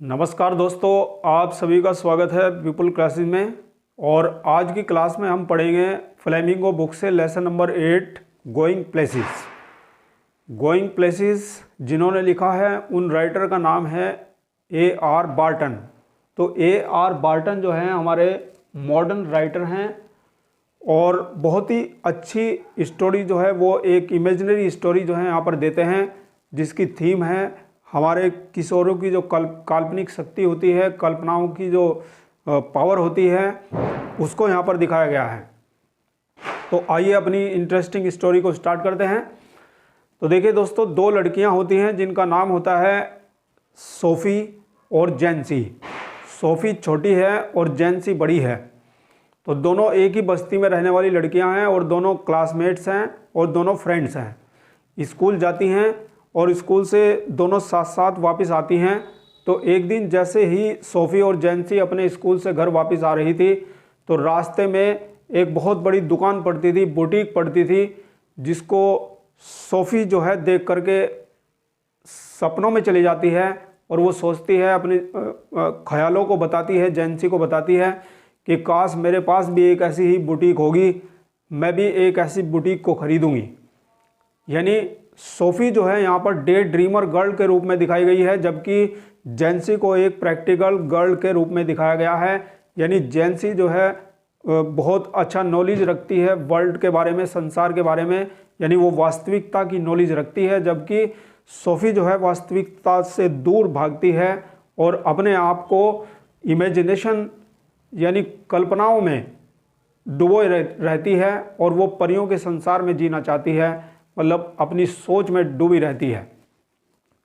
नमस्कार दोस्तों, आप सभी का स्वागत है विपुल क्लासेस में। और आज की क्लास में हम पढ़ेंगे फ्लेमिंगो बुक से lesson number 8 going places. Going places जिन्होंने लिखा है उन राइटर का नाम है A.R. बार्टन। तो A.R. बार्टन जो हैं हमारे मॉडर्न राइटर हैं और बहुत ही अच्छी स्टोरी जो है वो एक इमेजिनरी स्टोरी जो है यहाँ पर देते हैं, जिसकी थीम है हमारे किशोरों की जो काल्पनिक शक्ति होती है, कल्पनाओं की जो पावर होती है, उसको यहाँ पर दिखाया गया है। तो आइए अपनी इंटरेस्टिंग स्टोरी को स्टार्ट करते हैं। तो देखिए दोस्तों, दो लड़कियाँ होती हैं जिनका नाम होता है सोफ़ी और जैंसी। सोफ़ी छोटी है और जैंसी बड़ी है। तो दोनों एक ही बस्ती में रहने वाली लड़कियां हैं और दोनों क्लासमेट्स हैं और दोनों फ्रेंड्स हैं। स्कूल जाती हैं और स्कूल से दोनों साथ साथ वापस आती हैं। तो एक दिन जैसे ही सोफ़ी और जैंसी अपने स्कूल से घर वापस आ रही थी तो रास्ते में एक बहुत बड़ी दुकान पड़ती थी, बुटीक पड़ती थी, जिसको सोफ़ी जो है देख करके सपनों में चली जाती है और वो सोचती है, अपने ख्यालों को बताती है, जैंसी को बताती है कि काश मेरे पास भी एक ऐसी ही बुटीक होगी, मैं भी एक ऐसी बुटीक को खरीदूंगी। यानी सोफ़ी जो है यहाँ पर डे ड्रीमर गर्ल के रूप में दिखाई गई है, जबकि जैंसी को एक प्रैक्टिकल गर्ल के रूप में दिखाया गया है। यानी जैंसी जो है बहुत अच्छा नॉलेज रखती है वर्ल्ड के बारे में, संसार के बारे में, यानी वो वास्तविकता की नॉलेज रखती है, जबकि सोफ़ी जो है वास्तविकता से दूर भागती है और अपने आप को इमेजिनेशन यानी कल्पनाओं में डुबोए रहती है और वो परियों के संसार में जीना चाहती है, मतलब अपनी सोच में डूबी रहती है।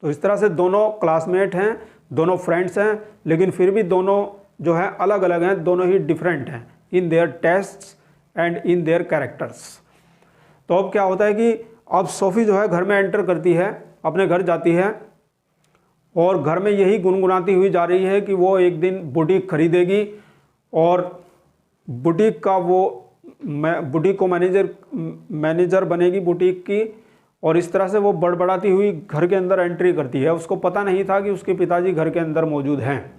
तो इस तरह से दोनों क्लासमेट हैं, दोनों फ्रेंड्स हैं, लेकिन फिर भी दोनों जो हैं अलग अलग हैं, दोनों ही डिफरेंट हैं in their tests and in their characters. तो अब क्या होता है कि अब सोफ़ी जो है घर में एंटर करती है, अपने घर जाती है और घर में यही गुनगुनाती हुई जा रही है कि वो एक दिन बुटीक खरीदेगी और बुटीक का वो बुटीक को मैनेजर बनेगी बुटीक की। और इस तरह से वो बड़बड़ाती हुई घर के अंदर एंट्री करती है। उसको पता नहीं था कि उसके पिताजी घर के अंदर मौजूद हैं।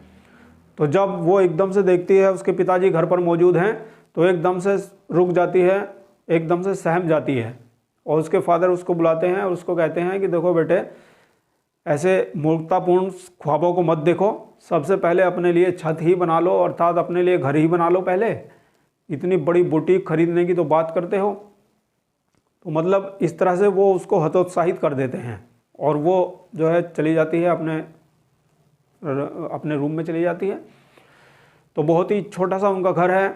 तो जब वो एकदम से देखती है उसके पिताजी घर पर मौजूद हैं तो एकदम से रुक जाती है, एकदम से सहम जाती है। और उसके फादर उसको बुलाते हैं और उसको कहते हैं कि देखो बेटे, ऐसे मूर्खतापूर्ण ख्वाबों को मत देखो, सबसे पहले अपने लिए छत ही बना लो, अर्थात अपने लिए घर ही बना लो। पहले इतनी बड़ी बुटीक खरीदने की तो बात करते हो। तो मतलब इस तरह से वो उसको हतोत्साहित कर देते हैं और वो जो है चली जाती है, अपने रूम में चली जाती है। तो बहुत ही छोटा सा उनका घर है।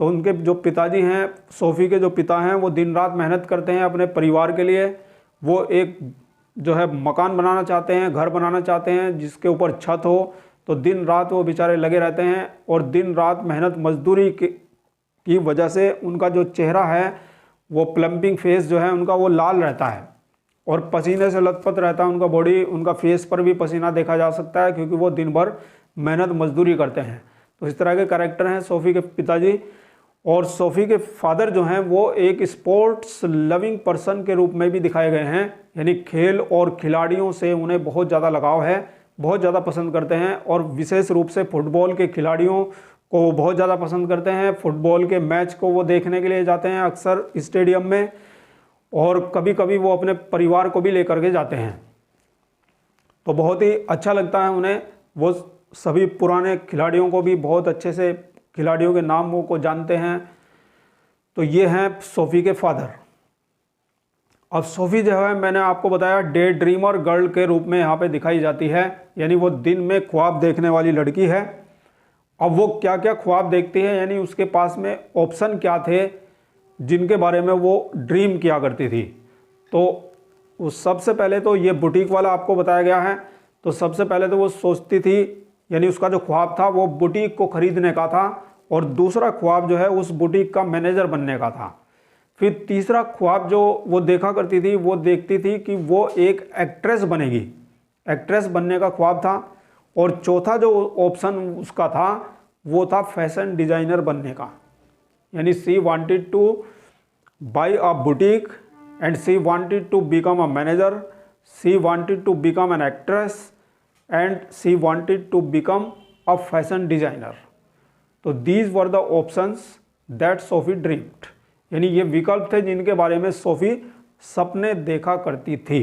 तो उनके जो पिताजी हैं, सोफ़ी के जो पिता हैं, वो दिन रात मेहनत करते हैं अपने परिवार के लिए। वो एक जो है मकान बनाना चाहते हैं, घर बनाना चाहते हैं जिसके ऊपर छत हो। तो दिन रात वो बेचारे लगे रहते हैं और दिन रात मेहनत मजदूरी की वजह से उनका जो चेहरा है, वो प्लम्पिंग फेस जो है उनका वो लाल रहता है और पसीने से लथपथ रहता है उनका बॉडी। उनका फेस पर भी पसीना देखा जा सकता है क्योंकि वो दिन भर मेहनत मजदूरी करते हैं। तो इस तरह के कैरेक्टर हैं सोफ़ी के पिताजी। और सोफ़ी के फादर जो हैं वो एक स्पोर्ट्स लविंग पर्सन के रूप में भी दिखाए गए हैं, यानी खेल और खिलाड़ियों से उन्हें बहुत ज़्यादा लगाव है, बहुत ज़्यादा पसंद करते हैं। और विशेष रूप से फुटबॉल के खिलाड़ियों को वो बहुत ज़्यादा पसंद करते हैं। फुटबॉल के मैच को वो देखने के लिए जाते हैं अक्सर स्टेडियम में, और कभी कभी वो अपने परिवार को भी लेकर के जाते हैं। तो बहुत ही अच्छा लगता है उन्हें। वो सभी पुराने खिलाड़ियों को भी बहुत अच्छे से, खिलाड़ियों के नामों को जानते हैं। तो ये हैं सोफ़ी के फादर। अब सोफ़ी जो है, मैंने आपको बताया, डे ड्रीमर गर्ल के रूप में यहाँ पे दिखाई जाती है, यानी वो दिन में ख्वाब देखने वाली लड़की है। अब वो क्या क्या ख्वाब देखती है, यानी उसके पास में ऑप्शन क्या थे जिनके बारे में वो ड्रीम किया करती थी। तो उस सबसे पहले तो ये बुटीक वाला आपको बताया गया है। तो सबसे पहले तो वो सोचती थी, यानी उसका जो ख्वाब था वो बुटीक को खरीदने का था, और दूसरा ख्वाब जो है उस बुटीक का मैनेजर बनने का था। फिर तीसरा ख्वाब जो वो देखा करती थी, वो देखती थी कि वो एक एक्ट्रेस बनेगी, एक्ट्रेस बनने का ख्वाब था। और चौथा जो ऑप्शन उसका था वो था फैशन डिज़ाइनर बनने का, यानी she wanted to buy a boutique and she wanted to become a manager, she wanted to become an actress and she wanted to become a fashion designer. तो these were the options that Sophie dreamed, यानी ये विकल्प थे जिनके बारे में Sophie सपने देखा करती थी।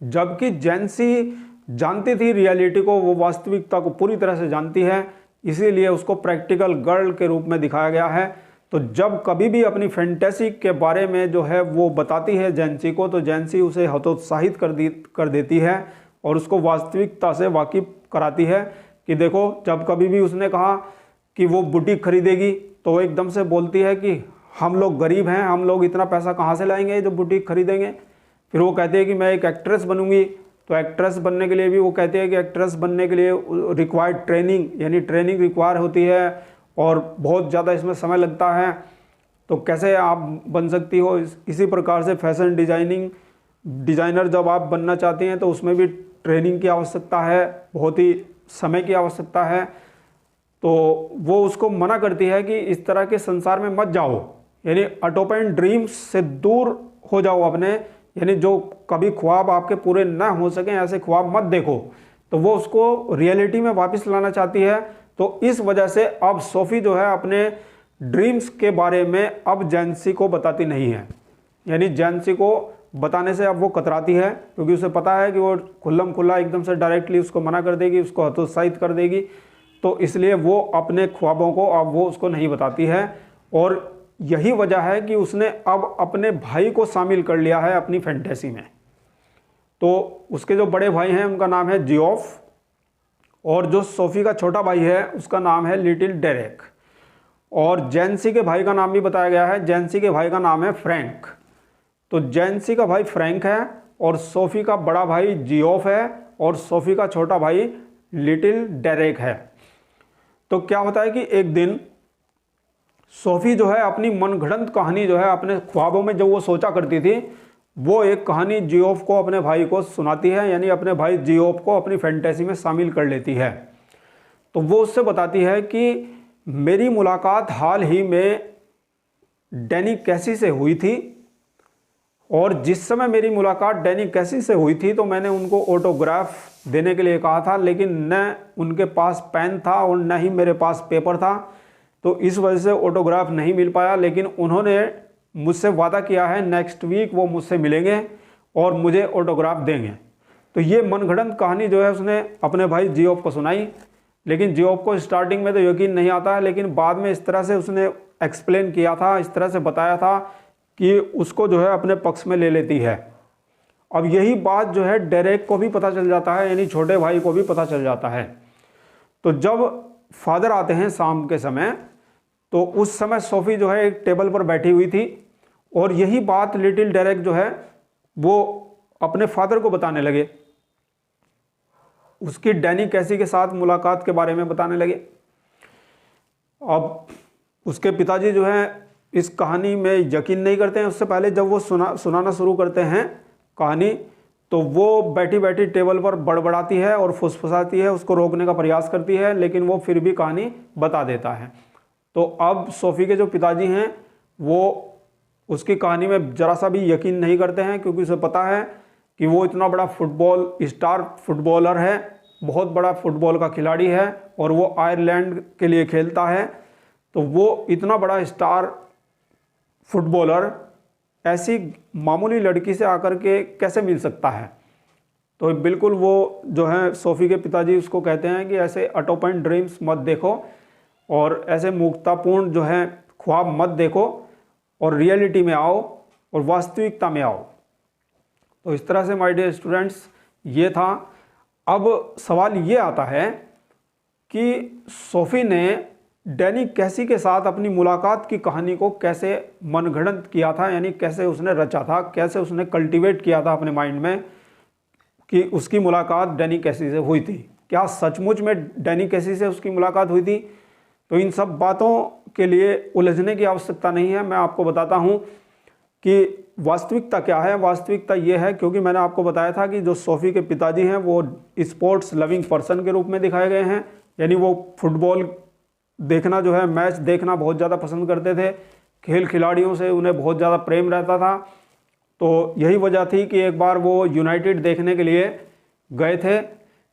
जबकि जैंसी जानती थी रियलिटी को, वो वास्तविकता को पूरी तरह से जानती है, इसीलिए उसको प्रैक्टिकल गर्ल के रूप में दिखाया गया है। तो जब कभी भी अपनी फैंटेसी के बारे में जो है वो बताती है जैंसी को, तो जैंसी उसे हतोत्साहित कर देती है और उसको वास्तविकता से वाकिफ कराती है कि देखो, जब कभी भी उसने कहा कि वो बुटीक खरीदेगी तो वो एकदम से बोलती है कि हम लोग गरीब हैं, हम लोग इतना पैसा कहाँ से लाएंगे जो बुटीक खरीदेंगे। फिर वो कहती है कि मैं एक एक्ट्रेस बनूंगी, तो एक्ट्रेस बनने के लिए भी वो कहती है कि एक्ट्रेस बनने के लिए रिक्वायर्ड ट्रेनिंग, यानी ट्रेनिंग रिक्वायर होती है और बहुत ज़्यादा इसमें समय लगता है, तो कैसे आप बन सकती हो। इसी प्रकार से फैशन डिज़ाइनर जब आप बनना चाहती हैं तो उसमें भी ट्रेनिंग की आवश्यकता है, बहुत ही समय की आवश्यकता है। तो वो उसको मना करती है कि इस तरह के संसार में मत जाओ, यानी अटोपेन ड्रीम्स से दूर हो जाओ अपने, यानी जो कभी ख्वाब आपके पूरे ना हो सकें ऐसे ख्वाब मत देखो। तो वो उसको रियलिटी में वापस लाना चाहती है। तो इस वजह से अब सोफी जो है अपने ड्रीम्स के बारे में अब जैंसी को बताती नहीं है, यानी जैंसी को बताने से अब वो कतराती है, क्योंकि उसे पता है कि वो खुल्लम खुल्ला एकदम से डायरेक्टली उसको मना कर देगी, उसको हतोत्साहित कर देगी। तो इसलिए वो अपने ख्वाबों को अब वो उसको नहीं बताती है। और यही वजह है कि उसने अब अपने भाई को शामिल कर लिया है अपनी फैंटेसी में। तो उसके जो बड़े भाई हैं उनका नाम है जियोफ, और जो सोफी का छोटा भाई है उसका नाम है लिटिल डेरेक। और जैंसी के भाई का नाम भी बताया गया है, जैंसी के भाई का नाम है फ्रैंक। तो जैंसी का भाई फ्रैंक है और सोफी का बड़ा भाई जियोफ है और सोफी का छोटा भाई लिटिल डेरेक है। तो क्या होता है कि एक दिन सोफी जो है अपनी मनगढ़ंत कहानी जो है अपने ख्वाबों में जो वो सोचा करती थी, वो एक कहानी जियोफ को, अपने भाई को सुनाती है, यानी अपने भाई जियोफ को अपनी फैंटेसी में शामिल कर लेती है। तो वो उससे बताती है कि मेरी मुलाकात हाल ही में डैनी कैसी से हुई थी, और जिस समय मेरी मुलाकात डैनी कैसी से हुई थी तो मैंने उनको ऑटोग्राफ देने के लिए कहा था, लेकिन न उनके पास पेन था और न ही मेरे पास पेपर था, तो इस वजह से ऑटोग्राफ नहीं मिल पाया। लेकिन उन्होंने मुझसे वादा किया है नेक्स्ट वीक वो मुझसे मिलेंगे और मुझे ऑटोग्राफ देंगे। तो ये मनगढ़ंत कहानी जो है उसने अपने भाई जियोफ को सुनाई, लेकिन जियोफ को स्टार्टिंग में तो यकीन नहीं आता है, लेकिन बाद में इस तरह से उसने एक्सप्लेन किया था, इस तरह से बताया था कि उसको जो है अपने पक्ष में ले लेती है। अब यही बात जो है डेरेक को भी पता चल जाता है, यानी छोटे भाई को भी पता चल जाता है। तो जब फादर आते हैं शाम के समय, तो उस समय सोफी जो है एक टेबल पर बैठी हुई थी और यही बात लिटिल डेरेक जो है वो अपने फादर को बताने लगे, उसकी डैनी कैसी के साथ मुलाकात के बारे में बताने लगे। अब उसके पिताजी जो है इस कहानी में यकीन नहीं करते हैं। उससे पहले जब वो सुनाना शुरू करते हैं कहानी, तो वो बैठी बैठी टेबल पर बड़बड़ाती है और फुसफुसाती है, उसको रोकने का प्रयास करती है, लेकिन वो फिर भी कहानी बता देता है। तो अब सोफी के जो पिताजी हैं वो उसकी कहानी में ज़रा सा भी यकीन नहीं करते हैं, क्योंकि उसे पता है कि वो इतना बड़ा स्टार फुटबॉलर है, बहुत बड़ा फुटबॉल का खिलाड़ी है और वो आयरलैंड के लिए खेलता है। तो वो इतना बड़ा स्टार फुटबॉलर ऐसी मामूली लड़की से आकर के कैसे मिल सकता है। तो बिल्कुल वो जो है सोफी के पिताजी उसको कहते हैं कि ऐसे अटोपेन ड्रीम्स मत देखो और ऐसे मूर्खतापूर्ण जो है ख्वाब मत देखो और रियलिटी में आओ और वास्तविकता में आओ। तो इस तरह से माय डियर स्टूडेंट्स ये था। अब सवाल ये आता है कि सोफी ने डैनी कैसी के साथ अपनी मुलाकात की कहानी को कैसे मनगढ़ंत किया था, यानी कैसे उसने रचा था, कैसे उसने कल्टीवेट किया था अपने माइंड में कि उसकी मुलाकात डैनी कैसी से हुई थी। क्या सचमुच में डैनी कैसी से उसकी मुलाकात हुई थी? तो इन सब बातों के लिए उलझने की आवश्यकता नहीं है। मैं आपको बताता हूँ कि वास्तविकता क्या है। वास्तविकता ये है, क्योंकि मैंने आपको बताया था कि जो सोफी के पिताजी हैं वो स्पोर्ट्स लविंग पर्सन के रूप में दिखाए गए हैं, यानी वो फुटबॉल देखना जो है, मैच देखना बहुत ज़्यादा पसंद करते थे, खेल खिलाड़ियों से उन्हें बहुत ज़्यादा प्रेम रहता था। तो यही वजह थी कि एक बार वो यूनाइटेड देखने के लिए गए थे,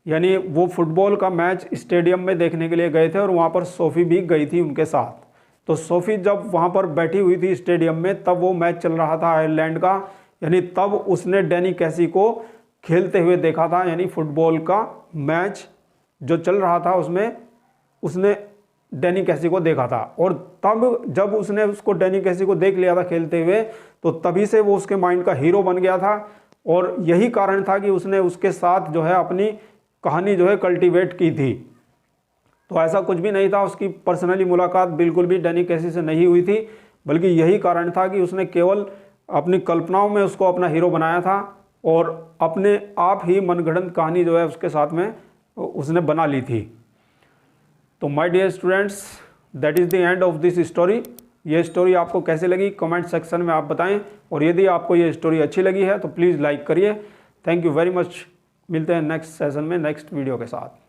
यानी वो फुटबॉल का मैच स्टेडियम में देखने के लिए गए थे और वहाँ पर सोफ़ी भी गई थी उनके साथ। तो सोफ़ी जब वहाँ पर बैठी हुई थी स्टेडियम में, तब वो मैच चल रहा था आयरलैंड का, यानी तब उसने डैनी कैसी को खेलते हुए देखा था। यानी फुटबॉल का मैच जो चल रहा था उसमें उसने डैनी कैसी को देखा था, और तब जब उसने उसको डैनी कैसी को देख लिया था खेलते हुए, तो तभी से वो उसके माइंड का हीरो बन गया था। और यही कारण था कि उसने उसके साथ जो है अपनी कहानी जो है कल्टीवेट की थी। तो ऐसा कुछ भी नहीं था, उसकी पर्सनली मुलाकात बिल्कुल भी डैनी कैसी से नहीं हुई थी, बल्कि यही कारण था कि उसने केवल अपनी कल्पनाओं में उसको अपना हीरो बनाया था और अपने आप ही मनगढ़ंत कहानी जो है उसके साथ में उसने बना ली थी। तो my dear students, that is the end of this story. ये स्टोरी आपको कैसे लगी कमेंट सेक्शन में आप बताएं, और यदि आपको ये स्टोरी अच्छी लगी है तो प्लीज़ लाइक करिए। Thank you very much. मिलते हैं नेक्स्ट सेशन में नेक्स्ट वीडियो के साथ।